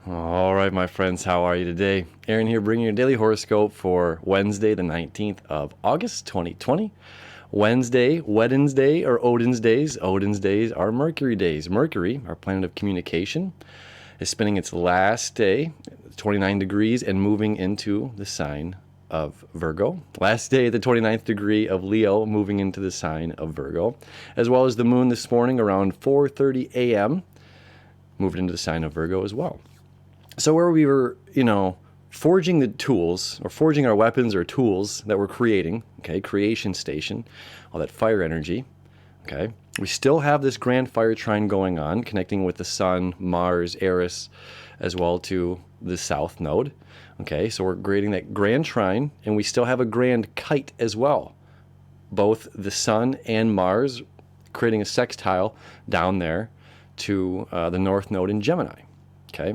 All right, my friends, how are you today? Aaron here, bringing your daily horoscope for Wednesday, the 19th of August, 2020. Wednesday, Wednesday, or Odin's days. Odin's days are Mercury days. Mercury, our planet of communication, is spending its last day, 29 degrees, and moving into the sign of Virgo. Last day at the 29th degree of Leo, moving into the sign of Virgo, as well as the moon this morning around 4:30 a.m., moved into the sign of Virgo as well. So where we were, forging the tools or forging our weapons or tools that we're creating, okay, creation station, all that fire energy, okay, we still have this grand fire trine going on, connecting with the sun, Mars, Eris, as well to the south node, okay, so we're creating that grand trine, and we still have a grand kite as well, both the sun and Mars creating a sextile down there to the north node in Gemini, okay.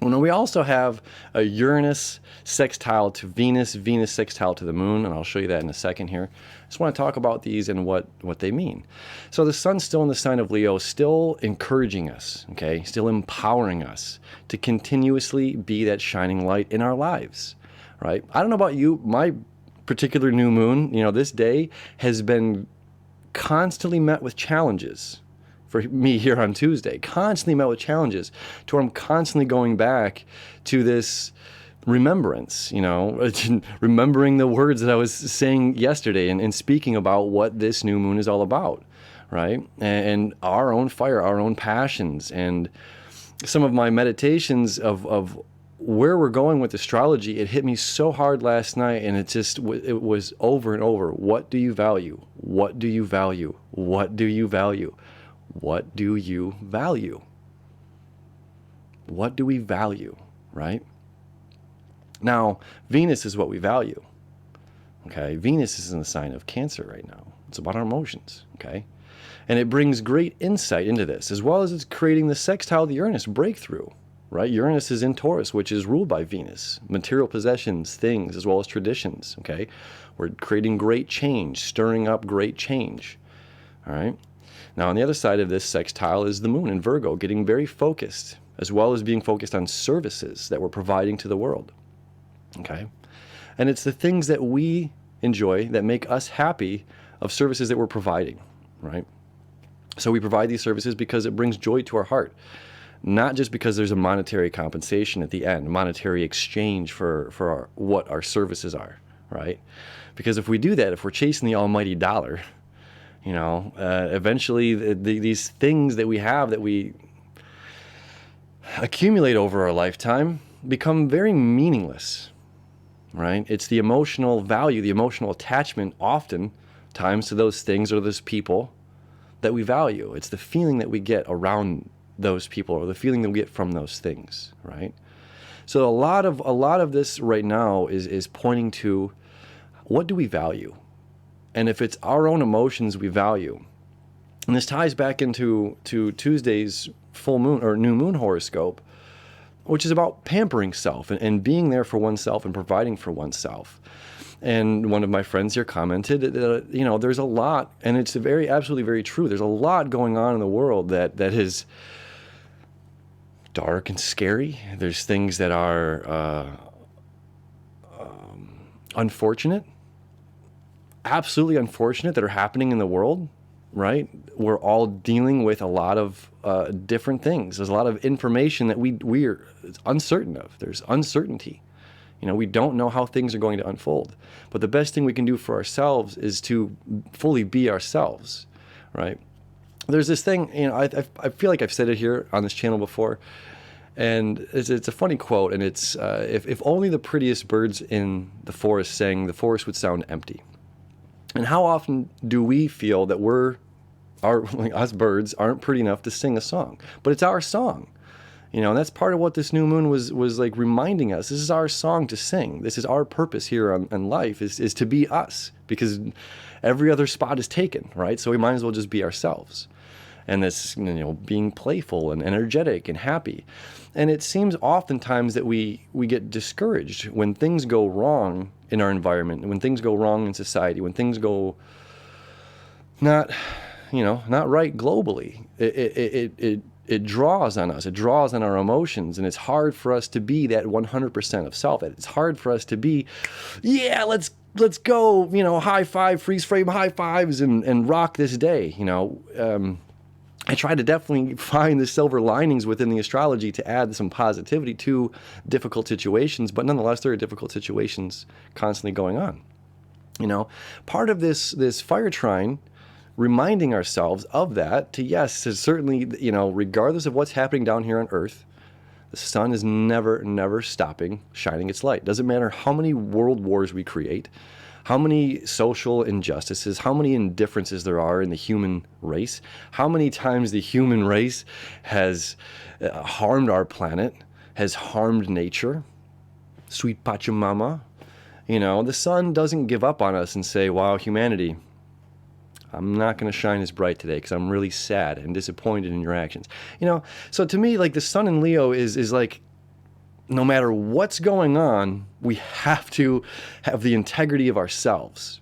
Well, we also have a Uranus sextile to Venus, Venus sextile to the moon, and I'll show you that in a second here. I just want to talk about these and what they mean. So the sun's still in the sign of Leo, still encouraging us, okay, still empowering us to continuously be that shining light in our lives, right? I don't know about you, my particular new moon, this day has been constantly met with challenges. For me here on Tuesday, constantly met with challenges to where I'm constantly going back to this remembrance, remembering the words that I was saying yesterday and speaking about what this new moon is all about, right? And our own fire, our own passions, and some of my meditations of where we're going with astrology. It hit me so hard last night, and it was over and over. What do you value? What do you value? What do you value? What do you value? What do we value, right? Now, Venus is what we value, okay? Venus is in the sign of Cancer right now. It's about our emotions, okay? And it brings great insight into this, as well as it's creating the sextile to Uranus breakthrough, right? Uranus is in Taurus, which is ruled by Venus. Material possessions, things, as well as traditions, okay? We're creating great change, stirring up great change, all right? Now, on the other side of this sextile is the moon in Virgo, getting very focused, as well as being focused on services that we're providing to the world, okay? And it's the things that we enjoy that make us happy of services that we're providing, right? So we provide these services because it brings joy to our heart, not just because there's a monetary compensation at the end, monetary exchange for what our services are, right? Because if we do that, if we're chasing the almighty dollar, eventually these things that we have that we accumulate over our lifetime become very meaningless, right? It's the emotional value, the emotional attachment often times to those things or those people that we value. It's the feeling that we get around those people or the feeling that we get from those things, right? So a lot of this right now is pointing to, what do we value? And if it's our own emotions we value, and this ties back into Tuesday's full moon or new moon horoscope, which is about pampering self and being there for oneself and providing for oneself. And one of my friends here commented that, there's a lot, and it's absolutely very true. There's a lot going on in the world that is dark and scary. There's things that are unfortunate. Absolutely unfortunate that are happening in the world, right? We're all dealing with a lot of different things. There's a lot of information that we're uncertain of. There's uncertainty. We don't know how things are going to unfold. But the best thing we can do for ourselves is to fully be ourselves, right? There's this thing, I feel like I've said it here on this channel before, and it's a funny quote, and it's, if only the prettiest birds in the forest sang, the forest would sound empty. And how often do we feel that us birds aren't pretty enough to sing a song? But it's our song, and that's part of what this new moon was like reminding us. This is our song to sing. This is our purpose here in life is to be us, because every other spot is taken, right? So we might as well just be ourselves. And this, being playful and energetic and happy. And it seems oftentimes that we get discouraged when things go wrong in our environment, when things go wrong in society, when things go not right globally. It it draws on us. It draws on our emotions, and it's hard for us to be that 100% of self. It's hard for us to be, yeah, let's go, high five, freeze frame high fives and rock this day. I try to definitely find the silver linings within the astrology to add some positivity to difficult situations, but nonetheless, there are difficult situations constantly going on. Part of this fire trine, reminding ourselves of that, to certainly, regardless of what's happening down here on Earth, the sun is never stopping shining its light. Doesn't matter how many world wars we create, how many social injustices, how many indifferences there are in the human race, how many times the human race has harmed our planet, has harmed nature. Sweet Pachamama. The sun doesn't give up on us and say, wow, humanity, I'm not going to shine as bright today because I'm really sad and disappointed in your actions. So to me, like, the sun in Leo is like, no matter what's going on, we have to have the integrity of ourselves,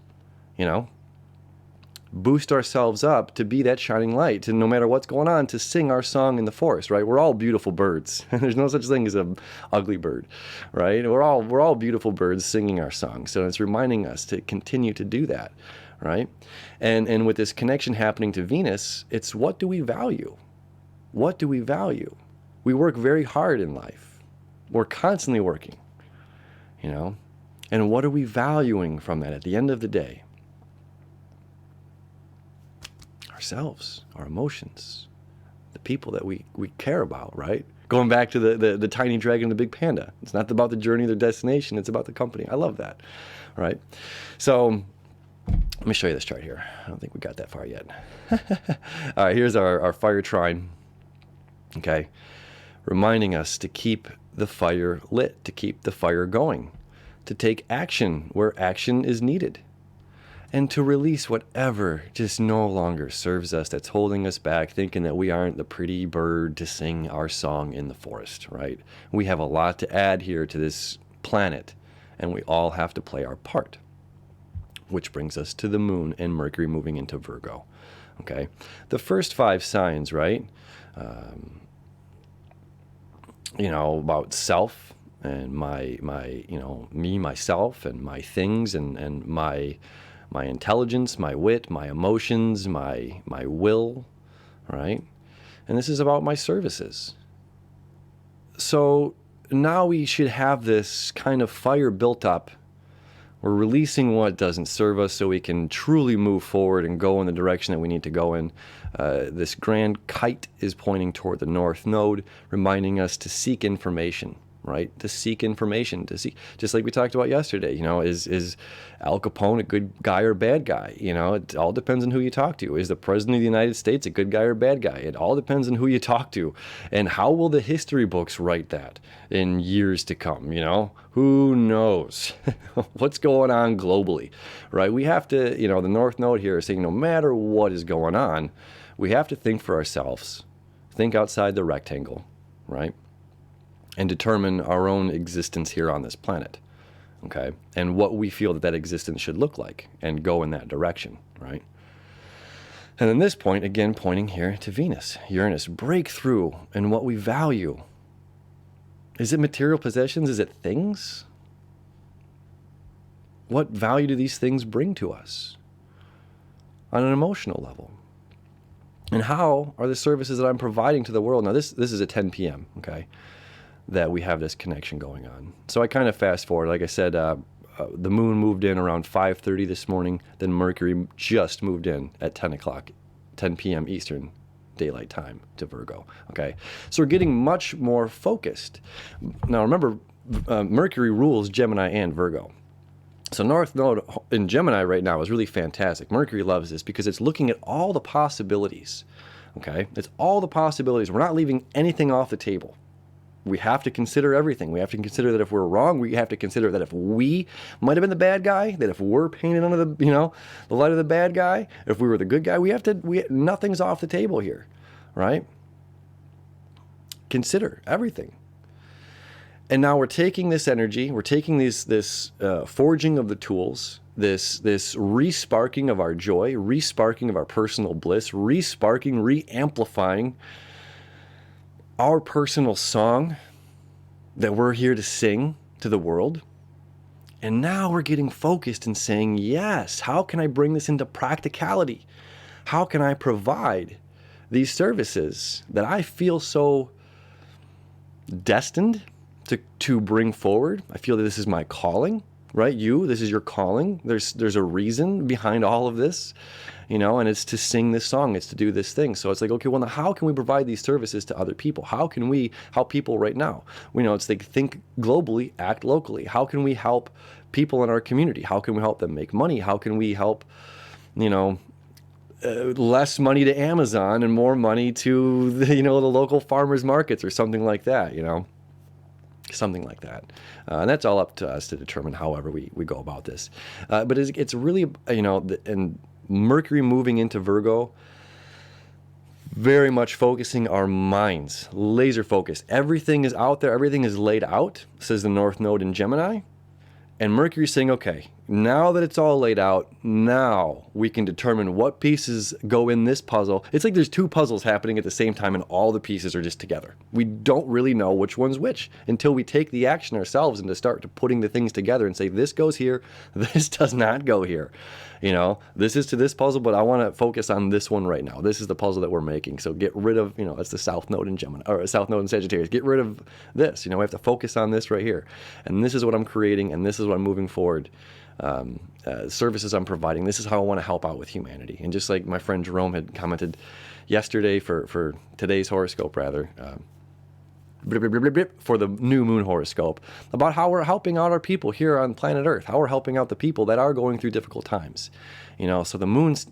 boost ourselves up to be that shining light, and no matter what's going on, to sing our song in the forest, right? We're all beautiful birds. There's no such thing as an ugly bird, right? We're all beautiful birds singing our song. So it's reminding us to continue to do that, right? And with this connection happening to Venus, it's, what do we value? What do we value? We work very hard in life. We're constantly working, and what are we valuing from that at the end of the day? Ourselves, our emotions, the people that we care about, right? Going back to the tiny dragon and the big panda. It's not about the journey or the destination. It's about the company. I love that, right? So let me show you this chart here. I don't think we got that far yet. All right, here's our fire trine, okay? Reminding us to keep the fire lit, to keep the fire going, to take action where action is needed, and to release whatever just no longer serves us, that's holding us back, thinking that we aren't the pretty bird to sing our song in the forest, right? We have a lot to add here to this planet, and we all have to play our part, which brings us to the moon and Mercury moving into Virgo, okay? The first 5 signs, right? About self and my me, myself, and my things, and my intelligence, my wit, my emotions, my will, right? And this is about my services. So now we should have this kind of fire built up. We're releasing what doesn't serve us so we can truly move forward and go in the direction that we need to go in. This grand kite is pointing toward the North Node, reminding us to seek information, right? To seek information, just like we talked about yesterday, is Al Capone a good guy or bad guy? It all depends on who you talk to. Is the President of the United States a good guy or bad guy? It all depends on who you talk to. And how will the history books write that in years to come, Who knows what's going on globally, right? We have to, the North Node here is saying no matter what is going on, we have to think for ourselves, think outside the rectangle, right? And determine our own existence here on this planet, okay? And what we feel that existence should look like, and go in that direction, right? And then this point, again, pointing here to Venus, Uranus, breakthrough in what we value. Is it material possessions? Is it things? What value do these things bring to us on an emotional level? And how are the services that I'm providing to the world? Now, this is at 10 p.m., okay, that we have this connection going on. So I kind of fast forward. Like I said, the moon moved in around 5:30 this morning. Then Mercury just moved in at 10 p.m. Eastern Daylight Time to Virgo, okay? So we're getting much more focused. Now, remember, Mercury rules Gemini and Virgo. So North Node in Gemini right now is really fantastic. Mercury loves this because it's looking at all the possibilities, okay? It's all the possibilities. We're not leaving anything off the table. We have to consider everything. We have to consider that if we're wrong, we have to consider that if we might have been the bad guy, that if we're painted under the, the light of the bad guy, if we were the good guy, nothing's off the table here, right? Consider everything. And now we're taking this energy, we're taking this forging of the tools, this re-sparking of our joy, re-sparking of our personal bliss, re-sparking, re-amplifying our personal song that we're here to sing to the world. And now we're getting focused and saying, yes, how can I bring this into practicality? How can I provide these services that I feel so destined to bring forward? I feel that this is my calling, right? This is your calling. There's a reason behind all of this, and it's to sing this song, it's to do this thing. So it's like, okay, well, now how can we provide these services to other people? How can we help people right now? It's like, think globally, act locally. How can we help people in our community? How can we help them make money? How can we help, less money to Amazon and more money to the local farmers markets or something like that, something like that. And that's all up to us to determine however we go about this. But it's really, and Mercury moving into Virgo, very much focusing our minds, laser focused. Everything is out there. Everything is laid out, says the North Node in Gemini. And Mercury's saying, okay, now that it's all laid out, now we can determine what pieces go in this puzzle. It's like there's two puzzles happening at the same time and all the pieces are just together. We don't really know which one's which until we take the action ourselves and to start to putting the things together and say, this goes here, this does not go here. This is to this puzzle, but I want to focus on this one right now. This is the puzzle that we're making. So get rid of, that's the South Node in Gemini, or South Node in Sagittarius. Get rid of this. We have to focus on this right here. And this is what I'm creating, and this is what I'm moving forward. Services I'm providing. This is how I want to help out with humanity. And just like my friend Jerome had commented yesterday for today's horoscope, rather, for the new moon horoscope, about how we're helping out our people here on planet Earth, how we're helping out the people that are going through difficult times. So the moon's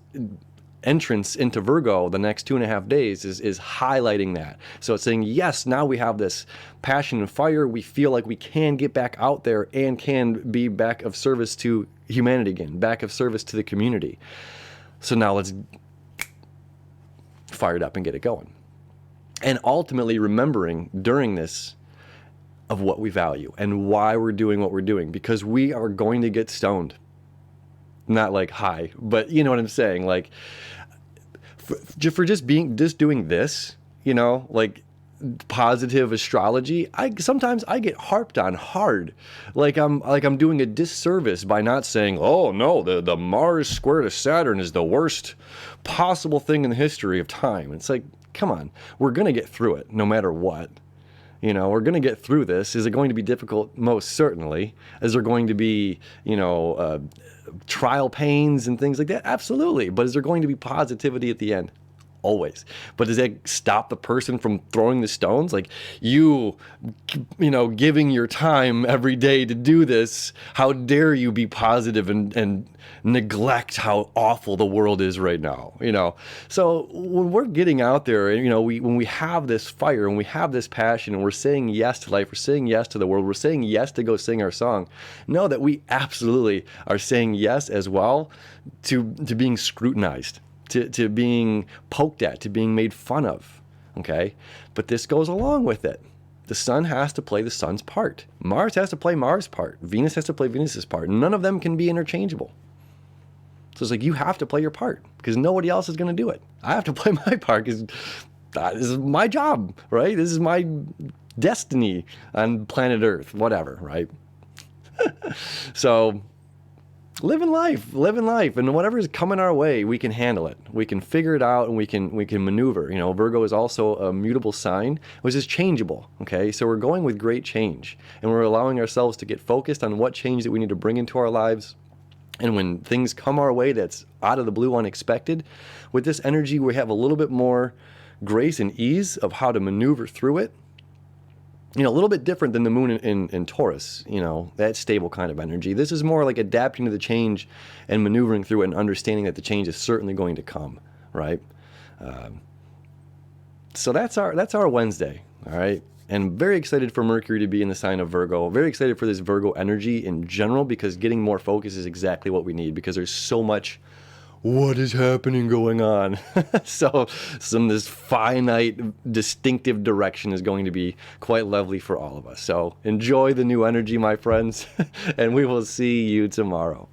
entrance into Virgo the next 2.5 days is highlighting that. So it's saying, yes, now we have this passion and fire. We feel like we can get back out there and can be back of service to humanity again, back of service to the community. So now let's fire it up and get it going. And ultimately remembering during this of what we value and why we're doing what we're doing, because we are going to get stoned. Not like high, but you know what I'm saying? Like for just doing this, like positive astrology, sometimes I get harped on hard. Like I'm doing a disservice by not saying, oh no, the Mars square to Saturn is the worst possible thing in the history of time. It's like, come on, we're going to get through it no matter what. We're going to get through this. Is it going to be difficult? Most certainly. Is there going to be, trial pains and things like that? Absolutely. But is there going to be positivity at the end? Always. But does that stop the person from throwing the stones? Like giving your time every day to do this, how dare you be positive and neglect how awful the world is right now, So when we're getting out there and, when we have this fire and we have this passion and we're saying yes to life, we're saying yes to the world, we're saying yes to go sing our song, know that we absolutely are saying yes as well to being scrutinized. To being poked at, to being made fun of, okay? But this goes along with it. The sun has to play the sun's part. Mars has to play Mars' part. Venus has to play Venus's part. None of them can be interchangeable. So it's like, you have to play your part because nobody else is going to do it. I have to play my part because this is my job, right? This is my destiny on planet Earth, whatever, right? So living life, and whatever is coming our way, we can handle it. We can figure it out, and we can maneuver. Virgo is also a mutable sign, which is changeable. Okay, so we're going with great change, and we're allowing ourselves to get focused on what change that we need to bring into our lives. And when things come our way that's out of the blue, unexpected, with this energy, we have a little bit more grace and ease of how to maneuver through it. A little bit different than the moon in Taurus, that stable kind of energy. This is more like adapting to the change and maneuvering through it and understanding that the change is certainly going to come, right? So that's our Wednesday, all right? And very excited for Mercury to be in the sign of Virgo. Very excited for this Virgo energy in general because getting more focus is exactly what we need because there's so much what is happening going on. So this finite, distinctive direction is going to be quite lovely for all of us. So enjoy the new energy, my friends, and we will see you tomorrow.